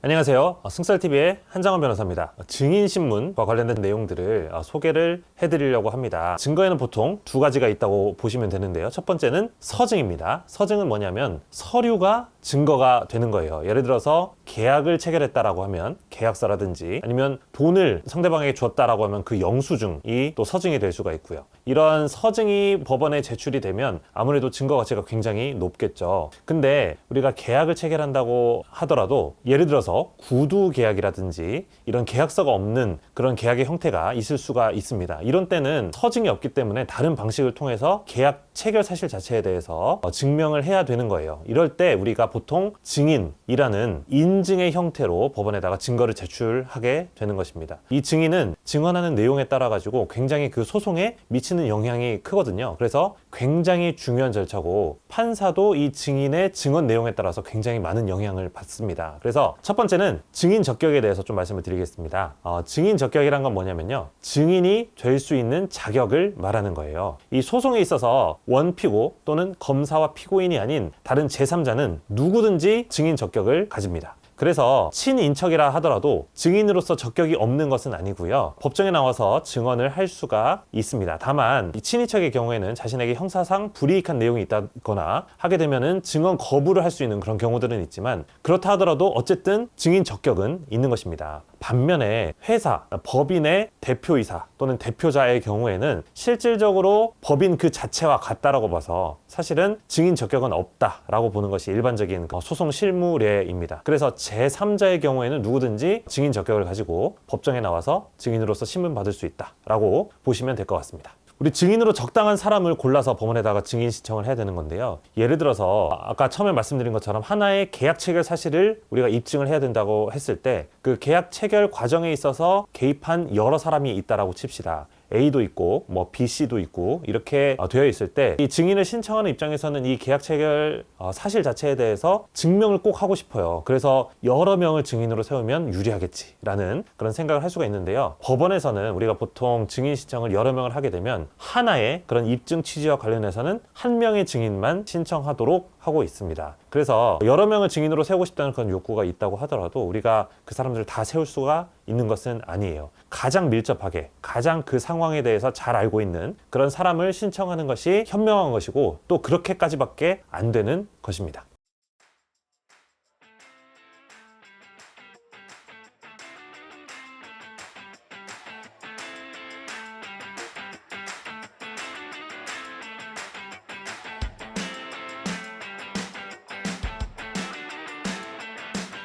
안녕하세요. 승썰TV의 한장원 변호사입니다. 증인신문과 관련된 내용들을 소개를 해드리려고 합니다. 증거에는 보통 두 가지가 있다고 보시면 되는데요. 첫 번째는 서증입니다. 서증은 뭐냐면 서류가 증거가 되는 거예요. 예를 들어서 계약을 체결했다라고 하면 계약서라든지 아니면 돈을 상대방에게 줬다라고 하면 그 영수증이 또 서증이 될 수가 있고요. 이런 서증이 법원에 제출이 되면 아무래도 증거 가치가 굉장히 높겠죠. 근데 우리가 계약을 체결한다고 하더라도 예를 들어서 구두 계약이라든지 이런 계약서가 없는 그런 계약의 형태가 있을 수가 있습니다. 이런 때는 서증이 없기 때문에 다른 방식을 통해서 계약 체결 사실 자체에 대해서 증명을 해야 되는 거예요. 이럴 때 우리가 보통 증인이라는 인증의 형태로 법원에다가 증거를 제출하게 되는 것입니다. 이 증인은 증언하는 내용에 따라 가지고 굉장히 그 소송에 미치는 영향이 크거든요. 그래서 굉장히 중요한 절차고 판사도 이 증인의 증언 내용에 따라서 굉장히 많은 영향을 받습니다. 그래서 첫 번째는 증인 적격에 대해서 좀 말씀을 드리겠습니다. 증인 적격이란 건 뭐냐면요, 증인이 될 수 있는 자격을 말하는 거예요. 이 소송에 있어서 원피고 또는 검사와 피고인이 아닌 다른 제3자는 누구든지 증인 적격을 가집니다. 그래서 친인척이라 하더라도 증인으로서 적격이 없는 것은 아니고요. 법정에 나와서 증언을 할 수가 있습니다. 다만 이 친인척의 경우에는 자신에게 형사상 불이익한 내용이 있다거나 하게 되면은 증언 거부를 할 수 있는 그런 경우들은 있지만, 그렇다 하더라도 어쨌든 증인 적격은 있는 것입니다. 반면에 회사, 법인의 대표이사 또는 대표자의 경우에는 실질적으로 법인 그 자체와 같다라고 봐서 사실은 증인 적격은 없다라고 보는 것이 일반적인 소송 실무례입니다. 그래서 제3자의 경우에는 누구든지 증인 적격을 가지고 법정에 나와서 증인으로서 신문받을 수 있다라고 보시면 될 것 같습니다. 우리 증인으로 적당한 사람을 골라서 법원에다가 증인 신청을 해야 되는 건데요. 예를 들어서 아까 처음에 말씀드린 것처럼 하나의 계약 체결 사실을 우리가 입증을 해야 된다고 했을 때 그 계약 체결 과정에 있어서 개입한 여러 사람이 있다라고 칩시다. A도 있고 B, C도 있고 이렇게 되어 있을 때 이 증인을 신청하는 입장에서는 이 계약 체결 사실 자체에 대해서 증명을 꼭 하고 싶어요. 그래서 여러 명을 증인으로 세우면 유리하겠지라는 그런 생각을 할 수가 있는데요. 법원에서는 우리가 보통 증인 신청을 여러 명을 하게 되면 하나의 그런 입증 취지와 관련해서는 한 명의 증인만 신청하도록 하고 있습니다. 그래서 여러 명을 증인으로 세우고 싶다는 그런 욕구가 있다고 하더라도 우리가 그 사람들을 다 세울 수가 있는 것은 아니에요. 가장 밀접하게, 가장 그 상황에 대해서 잘 알고 있는 그런 사람을 신청하는 것이 현명한 것이고 또 그렇게까지밖에 안 되는 것입니다.